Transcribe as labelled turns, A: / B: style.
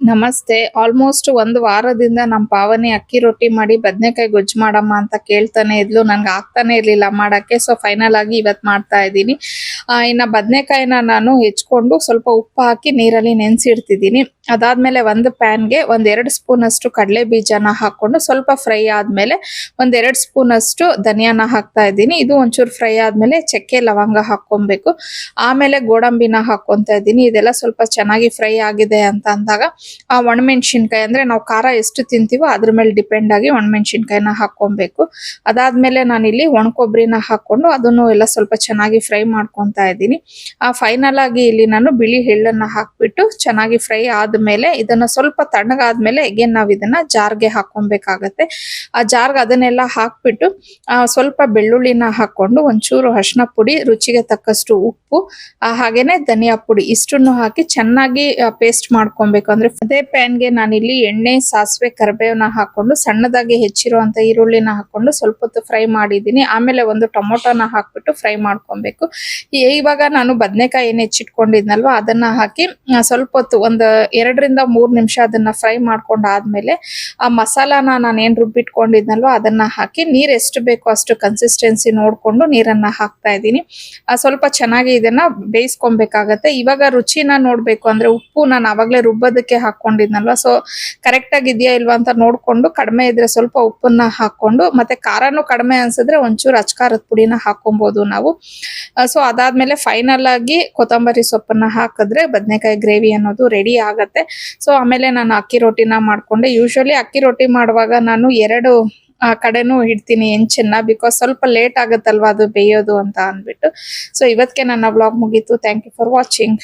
A: ನಮಸ್ತೆ. ಆಲ್ಮೋಸ್ಟ್ ಒಂದು ವಾರದಿಂದ ನಮ್ಮ ಪಾವನಿ ಅಕ್ಕಿ ರೊಟ್ಟಿ ಮಾಡಿ ಬದನೆಕಾಯಿ ಗೊಜ್ಜು ಮಾಡಮ್ಮ ಅಂತ ಕೇಳ್ತಾನೆ ಇದ್ಲು. ನನ್ಗೆ ಆಗ್ತಾನೆ ಇರ್ಲಿಲ್ಲ ಮಾಡಕ್ಕೆ. ಸೊ ಫೈನಲ್ ಆಗಿ ಇವತ್ತು ಮಾಡ್ತಾ ಇದ್ದೀನಿ. ಇನ್ನ ಬದನೆಕಾಯಿನ ನಾನು ಹೆಚ್ಕೊಂಡು ಸ್ವಲ್ಪ ಉಪ್ಪು ಹಾಕಿ ನೀರಲ್ಲಿ ನೆನೆಸಿಡ್ತಿದ್ದೀನಿ. ಅದಾದ್ಮೇಲೆ ಒಂದು ಪ್ಯಾನ್ಗೆ 1-2 ಸ್ಪೂನ್ ಅಷ್ಟು ಕಡಲೆ ಬೀಜನ ಹಾಕೊಂಡು ಸ್ವಲ್ಪ ಫ್ರೈ ಆದ್ಮೇಲೆ 1-2 ಸ್ಪೂನ್ ಅಷ್ಟು ಧನಿಯಾನ ಹಾಕ್ತಾ ಇದ್ದೀನಿ. ಇದು ಒಂಚೂರು ಫ್ರೈ ಆದ್ಮೇಲೆ ಚಕ್ಕೆ ಲವಂಗ ಹಾಕೊಬೇಕು. ಆಮೇಲೆ ಗೋಡಂಬಿನ ಹಾಕೊಂತ ಇದ್ದೀನಿ. ಇದೆಲ್ಲ ಸ್ವಲ್ಪ ಚೆನ್ನಾಗಿ ಫ್ರೈ ಆಗಿದೆ ಅಂತ ಅಂದಾಗ ಒಣಮೆಣಸಿನ್ಕಾಯಿ ಅಂದ್ರೆ ನಾವು ಖಾರ ಎಷ್ಟು ತಿಂತೀವೋ ಅದ್ರ ಮೇಲೆ ಡಿಪೆಂಡ್ ಆಗಿ ಒಣಮೆಣಸಿನ್ಕಾಯಿನ ಹಾಕೊಬೇಕು. ಅದಾದ್ಮೇಲೆ ನಾನಿಲ್ಲಿ ಒಣಕೊಬ್ಬರಿನ ಹಾಕೊಂಡು ಅದನ್ನು ಎಲ್ಲ ಸ್ವಲ್ಪ ಚೆನ್ನಾಗಿ ಫ್ರೈ ಮಾಡ್ಕೊಂತ ಇದ್ದೀನಿ. ಫೈನಲ್ ಆಗಿ ಇಲ್ಲಿ ನಾನು ಬಿಳಿ ಎಳ್ಳನ್ನ ಹಾಕ್ಬಿಟ್ಟು ಚೆನ್ನಾಗಿ ಫ್ರೈ ಆದ್ಮೇಲೆ ಇದನ್ನ ಸ್ವಲ್ಪ ತಣ್ಣಗಾದ್ಮೇಲೆ again ನಾವ್ ಇದನ್ನ ಜಾರ್ಗೆ ಹಾಕೊಬೇಕಾಗತ್ತೆ. ಆ ಜಾರ್ಗೆ ಅದನ್ನೆಲ್ಲ ಹಾಕ್ಬಿಟ್ಟು ಸ್ವಲ್ಪ ಬೆಳ್ಳುಳ್ಳಿನ ಹಾಕೊಂಡು ಒಂಚೂರು ಅರಿಶಿನ ಪುಡಿ, ರುಚಿಗೆ ತಕ್ಕಷ್ಟು ಉಪ್ಪು, ಹಾಗೇನೆ ಧನಿಯಾ ಪುಡಿ ಇಷ್ಟನ್ನು ಹಾಕಿ ಚೆನ್ನಾಗಿ ಪೇಸ್ಟ್ ಮಾಡ್ಕೊಬೇಕು. ಅಂದ್ರೆ ಅದೇ ಪ್ಯಾನ್ಗೆ ನಾನಿಲ್ಲಿ ಎಣ್ಣೆ, ಸಾಸಿವೆ, ಕರಿಬೇವನ್ನ ಹಾಕೊಂಡು ಸಣ್ಣದಾಗಿ ಹೆಚ್ಚಿರುವಂತ ಈರುಳ್ಳಿನ ಹಾಕೊಂಡು ಸ್ವಲ್ಪ ಹೊತ್ತು ಫ್ರೈ ಮಾಡಿದ್ದೀನಿ. ಆಮೇಲೆ ಒಂದು ಟೊಮೊಟೊನ ಹಾಕ್ಬಿಟ್ಟು ಫ್ರೈ ಮಾಡ್ಕೊಬೇಕು. ಇವಾಗ ನಾನು ಬದನೆಕಾಯಿ ಏನ್ ಹೆಚ್ಚಿಟ್ಕೊಂಡಿದ್ನಲ್ವಾ ಅದನ್ನ ಹಾಕಿ ಸ್ವಲ್ಪ ಹೊತ್ತು ಒಂದು 2-3 ನಿಮಿಷ ಅದನ್ನ ಫ್ರೈ ಮಾಡ್ಕೊಂಡಾದ್ಮೇಲೆ ಆ ಮಸಾಲಾನ ನಾನು ಏನ್ ರುಬ್ಬಿಟ್ಕೊಂಡಿದ್ನಲ್ವಾ ಅದನ್ನ ಹಾಕಿ ನೀರ್ ಎಷ್ಟು ಬೇಕೋ ಅಷ್ಟು ಕನ್ಸಿಸ್ಟೆನ್ಸಿ ನೋಡ್ಕೊಂಡು ನೀರನ್ನ ಹಾಕ್ತಾ ಇದ್ದೀನಿ. ಸ್ವಲ್ಪ ಚೆನ್ನಾಗಿ ಇದನ್ನ ಬೇಯಿಸ್ಕೊಬೇಕಾಗತ್ತೆ. ಇವಾಗ ರುಚಿನ ನೋಡ್ಬೇಕು ಅಂದ್ರೆ ಉಪ್ಪು ನಾನು ಆವಾಗ್ಲೇ ರುಬ್ಬೋದಕ್ಕೆ ಹಾಕೊಂಡಿದ್ನಲ್ವಾ, ಸೊ ಕರೆಕ್ಟ್ ಆಗಿ ಇದೆಯಾ ಇಲ್ವಾ ಅಂತ ನೋಡ್ಕೊಂಡು ಕಡಿಮೆ ಇದ್ರೆ ಸ್ವಲ್ಪ ಉಪ್ಪನ್ನ ಹಾಕೊಂಡು ಮತ್ತೆ ಖಾರನು ಕಡಿಮೆ ಅನ್ಸಿದ್ರೆ ಒಂಚೂರು ಅಚ್ಕಾರದ ಪುಡಿನ ಹಾಕೊಬಹುದು ನಾವು. ಸೊ ಅದಾದ್ಮೇಲೆ ಫೈನಲ್ ಆಗಿ ಕೊತ್ತಂಬರಿ ಸೊಪ್ಪನ್ನ ಹಾಕಿದ್ರೆ ಬದನೆಕಾಯಿ ಗ್ರೇವಿ ಅನ್ನೋದು ರೆಡಿ ಆಗತ್ತೆ. ಸೊ ಆಮೇಲೆ ನಾನು ಅಕ್ಕಿ ರೊಟ್ಟಿನ ಮಾಡ್ಕೊಂಡೆ. ಯೂಶಲಿ ಅಕ್ಕಿ ರೊಟ್ಟಿ ಮಾಡುವಾಗ ನಾನು 2 ಕಡೆನೂ ಇಡ್ತೀನಿ ಹೆಂಚನ್ನ, ಬಿಕಾಸ್ ಸ್ವಲ್ಪ ಲೇಟ್ ಆಗುತ್ತಲ್ವಾ ಅದು ಬೇಯೋದು ಅಂತ ಅಂದ್ಬಿಟ್ಟು. ಸೊ ಇವತ್ತಿಗೆ ನನ್ನ ವ್ಲಾಗ್ ಮುಗೀತು. Thank you for watching.